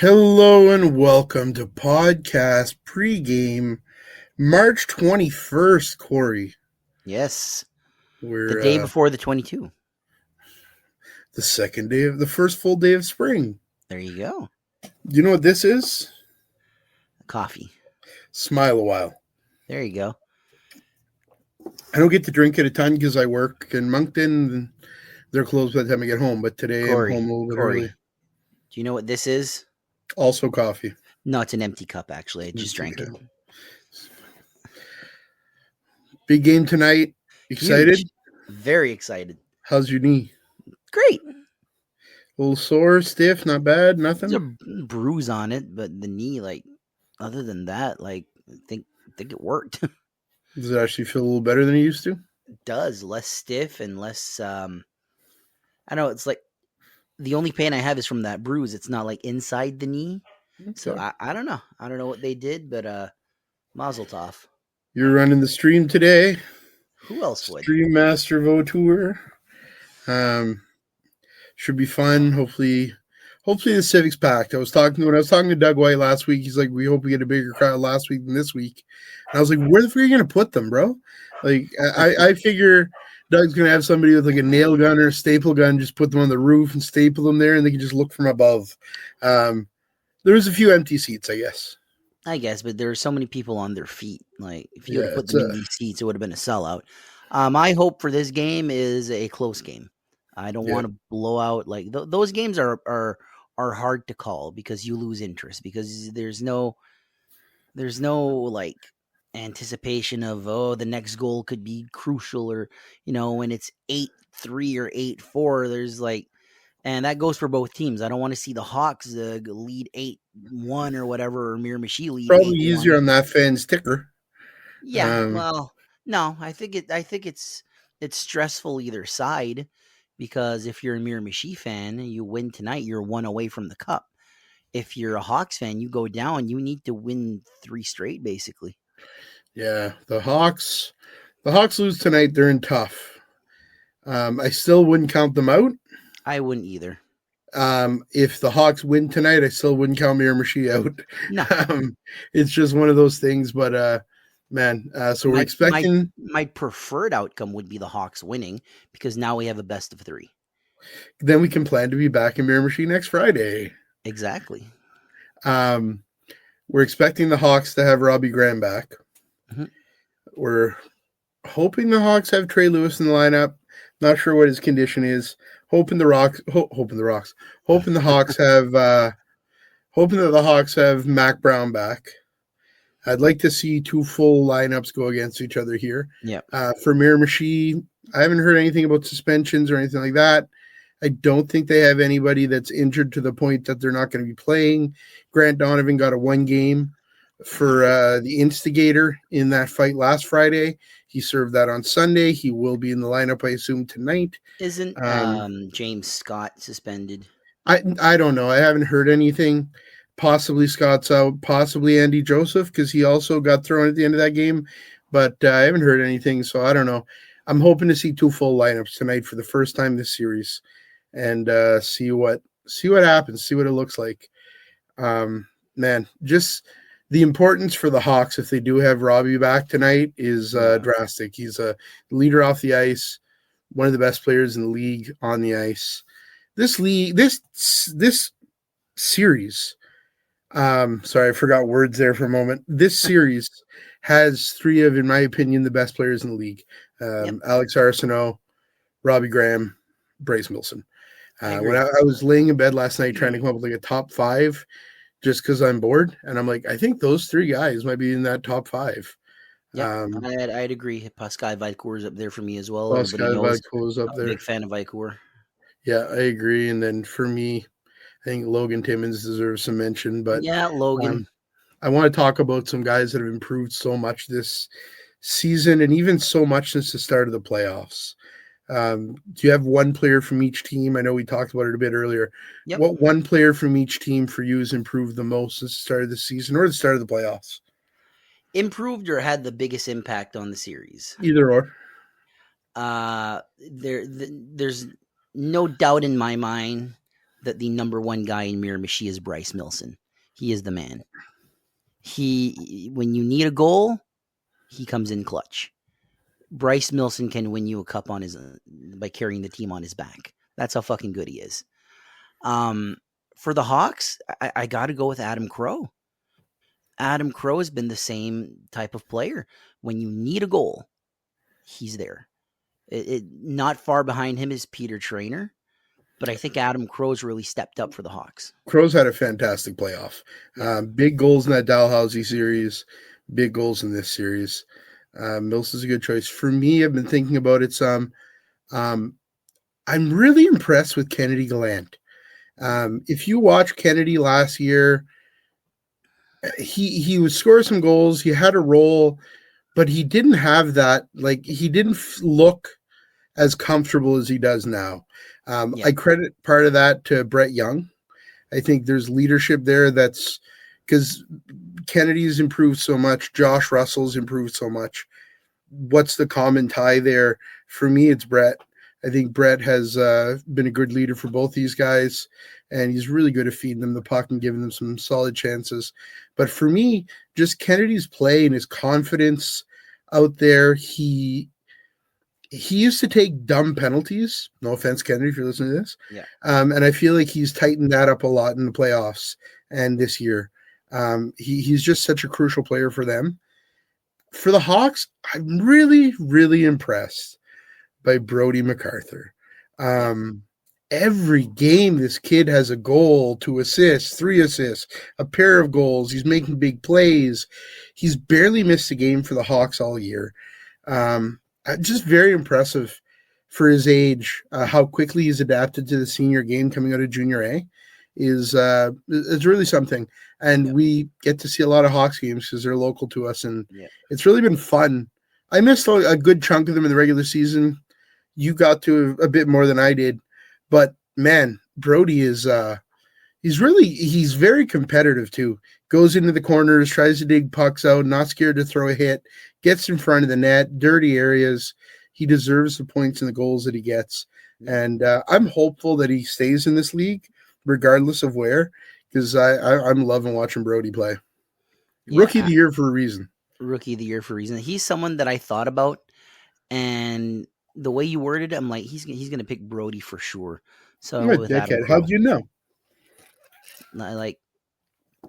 Hello and welcome to podcast pregame March 21st, Corey. Yes, the day We're before the 22. the second day of the first full day of spring. There you go. You know what this is? Coffee. Smile a while. There you go. I don't get to drink it a ton because I work in Moncton and they're closed by the time I get home, but today Corey, I'm home a little bit Corey, early. do you know what this is? Also coffee. No, it's an empty cup, actually. I just drank it. Big game tonight. Excited? Huge. Very excited. How's your knee? Great. A little sore, stiff, not bad, nothing? There's a bruise on it, but the knee, other than that, I think it worked. Does it actually feel a little better than it used to? It does. Less stiff and less, I don't know, it's like the only pain I have is from that bruise. It's not like inside the knee. Okay. So I don't know. I don't know what they did, but Mazel tov. You're running the stream today. Who else would? Stream Master Vautour. Should be fun. Hopefully the Civic's packed. When I was talking to Doug White last week, he's like, we hope we get a bigger crowd last week than this week. And I was like, where the fuck are you gonna put them, bro? Like I figure Doug's gonna have somebody with like a nail gun or a staple gun, just put them on the roof and staple them there, and they can just look from above. There was a few empty seats, I guess. But there are so many people on their feet. Like, if you would put them in these seats, it would have been a sellout. My hope for this game is a close game. I don't want to blow out. Like, those games are hard to call because you lose interest because there's no like anticipation of the next goal could be crucial, or when it's 8-3 or 8-4, there's like. And that goes for both teams. I don't want to see the Hawks lead 8-1 or whatever, or Miramichi lead. Probably 8-1. Easier on that fan's ticker. Yeah, well, no, I think it's stressful either side, because if you're a Miramichi fan, you win tonight, you're one away from the cup. If you're a Hawks fan, you go down, you need to win 3 straight, basically. Yeah, the Hawks lose tonight. They're in tough. I still wouldn't count them out. I wouldn't either. If the Hawks win tonight, I still wouldn't count Miramichi out. No. It's just one of those things. But so we're expecting my preferred outcome would be the Hawks winning, because now we have a best of 3. Then we can plan to be back in Miramichi next Friday. Exactly. We're expecting the Hawks to have Robbie Graham back. Mm-hmm. We're hoping the Hawks have Trey Lewis in the lineup. Not sure what his condition is. Hoping the Hawks have Mac Brown back. I'd like to see 2 full lineups go against each other here. Yeah. For Miramichi, I haven't heard anything about suspensions or anything like that. I don't think they have anybody that's injured to the point that they're not going to be playing. Grant Donovan got a 1 game for the instigator in that fight last Friday. He served that on Sunday. He will be in the lineup, I assume, tonight. Isn't James Scott suspended? I don't know. I haven't heard anything. Possibly Scott's out. Possibly Andy Joseph, because he also got thrown at the end of that game. But I haven't heard anything, so I don't know. I'm hoping to see 2 full lineups tonight for the first time this series, and see what happens. See what it looks like. Man, just the importance for the Hawks, if they do have Robbie back tonight, is drastic. He's a leader off the ice, one of the best players in the league on the ice. This series, sorry, I forgot words there for a moment. This series has 3 of, in my opinion, the best players in the league. Alex Arsenault, Robbie Graham, Bryce Milson. When I was laying in bed last night trying to come up with like a top 5, just because I'm bored, and I'm like, I think those 3 guys might be in that top 5. Yeah, I'd agree. Pascal Vicour is up there for me as well. Pascal Vicour is up there. Big fan of Vicour. Yeah, I agree. And then for me, I think Logan Timmins deserves some mention. But yeah, Logan. I want to talk about some guys that have improved so much this season, and even so much since the start of the playoffs. Do you have one player from each team? I know we talked about it a bit earlier. Yep. What one player from each team for you has improved the most since the start of the season or the start of the playoffs? Improved or had the biggest impact on the series? Either or. There's no doubt in my mind that the number one guy in Miramichi is Bryce Milson. He is the man. When you need a goal, he comes in clutch. Bryce Milson can win you a cup by carrying the team on his back. That's how fucking good he is. For the Hawks, I got to go with Adam Crow. Adam Crow has been the same type of player. When you need a goal, he's there. Not far behind him is Peter Traynor, but I think Adam Crow's really stepped up for the Hawks. Crow's had a fantastic playoff. Big goals in that Dalhousie series, big goals in this series. Milson's a good choice. For me, I've been thinking about it some. I'm really impressed with Kennedy Gallant. If you watch Kennedy last year, he would score some goals. He had a role, but he didn't have that. Like, he didn't look as comfortable as he does now. I credit part of that to Brett Young. I think there's leadership there. That's because Kennedy's improved so much. Josh Russell's improved so much. What's the common tie there? For me, it's Brett. I think Brett has been a good leader for both these guys, and he's really good at feeding them the puck and giving them some solid chances. But for me, just Kennedy's play and his confidence out there, he used to take dumb penalties. No offense, Kennedy, if you're listening to this. Yeah. And I feel like he's tightened that up a lot in the playoffs and this year. He's just such a crucial player for them. For the Hawks, I'm really, really impressed by Brody MacArthur. Every game, this kid has a goal, 2 assists, 3 assists, a pair of goals. He's making big plays. He's barely missed a game for the Hawks all year. Just very impressive for his age. How quickly he's adapted to the senior game coming out of junior A is really something. And we get to see a lot of Hawks games because they're local to us, and it's really been fun. I missed a good chunk of them in the regular season. You got to a bit more than I did, but man, Brody is he's very competitive too. Goes into the corners, tries to dig pucks out, not scared to throw a hit, gets in front of the net, dirty areas. He deserves the points and the goals that he gets. And I'm hopeful that he stays in this league, regardless of where, because I'm loving watching Brody play. Rookie of the year for a reason. Rookie of the year for a reason. He's someone that I thought about, and the way you worded it, I'm like, he's going to pick Brody for sure. So You're a dickhead. How'd you know? Like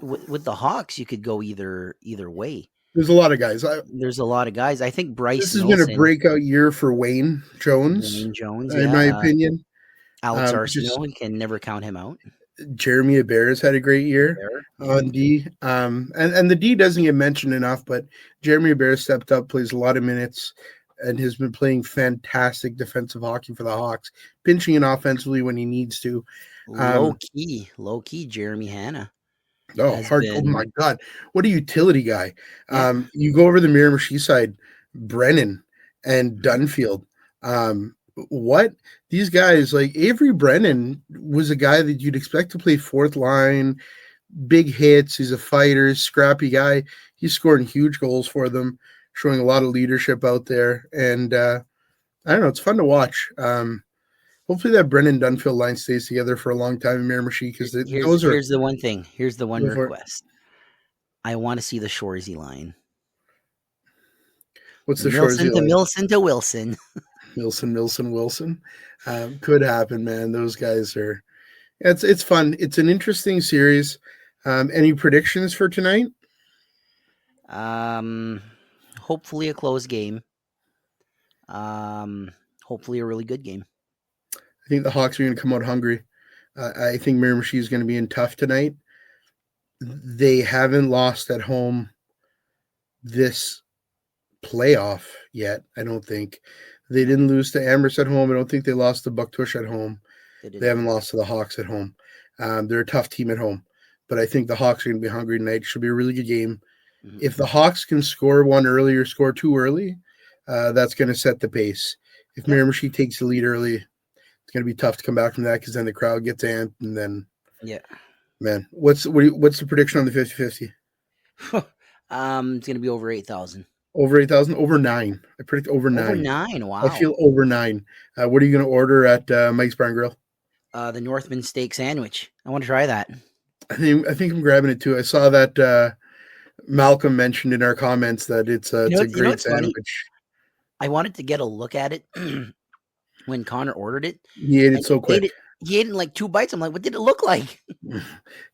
with the Hawks, you could go either way. There's a lot of guys. There's a lot of guys. I think Bryce. This has been a breakout year for Wayne Jones. In my opinion. Alex Arsenault, you can never count him out. Jeremy Hebert's had a great year on D. And the D doesn't get mentioned enough, but Jeremy Hebert stepped up, plays a lot of minutes, and has been playing fantastic defensive hockey for the Hawks, pinching in offensively when he needs to. Low key, Jeremy Hanna. Oh, oh my God. What a utility guy. You go over the Miramichi side, Brennan and Dunfield. What? These guys, like Avery Brennan was a guy that you'd expect to play fourth line, big hits. He's a fighter, scrappy guy. He's scoring huge goals for them, showing a lot of leadership out there. And I don't know, it's fun to watch. Hopefully that Brennan Dunfield line stays together for a long time in Miramichi, because here's the one thing. Here's the one request. I want to see the Shoresy line. What's the Shoresy line? Milson to Wilson. Wilson. Could happen, man. Those guys are. It's fun. It's an interesting series. Any predictions for tonight? Hopefully a close game. Hopefully a really good game. I think the Hawks are going to come out hungry. I think Miramichi is going to be in tough tonight. They haven't lost at home this playoff yet, I don't think. They didn't lose to Amherst at home. I don't think they lost to Bucktush at home. They haven't lost to the Hawks at home. They're a tough team at home. But I think the Hawks are going to be hungry tonight. Should be a really good game. Mm-hmm. If the Hawks can score one early or score two early, that's going to set the pace. If Miramichi takes the lead early, it's going to be tough to come back from that, because then the crowd gets amped, and then man, what's the prediction on the 50-50? It's going to be over 8,000. Over 8,000? Over 9. I predict over 9. Over 9, wow. I feel over 9. What are you going to order at Mike's Bar and Grill? the Northman steak sandwich. I want to try that. I think I'm grabbing it too. I saw that Malcolm mentioned in our comments that it's a great sandwich. Funny? I wanted to get a look at it when Connor ordered it. He ate it so quick. He ate it in like 2 bites. I'm like, what did it look like?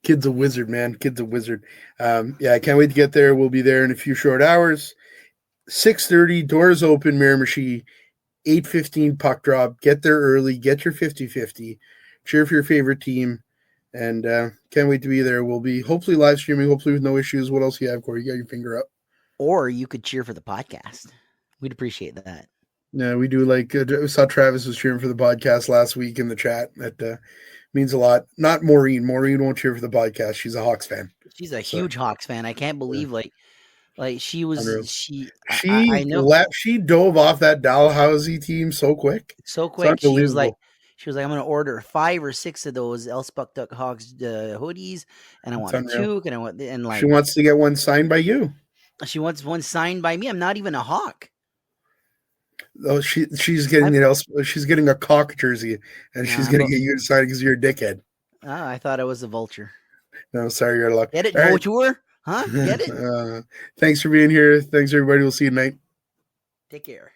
Kid's a wizard, man. Kid's a wizard. Yeah, I can't wait to get there. We'll be there in a few short hours. 6:30, doors open, Miramichi. 8:15 puck drop. Get there early. Get your 50-50. Cheer for your favorite team. And can't wait to be there. We'll be hopefully live streaming, hopefully with no issues. What else do you have, Corey? You got your finger up. Or you could cheer for the podcast. We'd appreciate that. Yeah, we do. Like, I saw Travis was cheering for the podcast last week in the chat. That means a lot. Not Maureen. Maureen won't cheer for the podcast. She's a Hawks fan. She's a huge Hawks fan. I can't believe like she was. Unreal. I know. She dove off that Dalhousie team so quick. So quick. She was like, I'm going to order 5 or 6 of those Elspeth Duck Hawks hoodies, and I want a toque, and like she wants to get one signed by you. She wants one signed by me. I'm not even a Hawk. Oh, she's getting she's getting a cock jersey, and she's going to get you to sign it because you're a dickhead. I thought I was a vulture. No, sorry, you're out of luck. Get it, Vautour? Huh? Get it? Thanks for being here. Thanks, everybody. We'll see you tonight. Take care.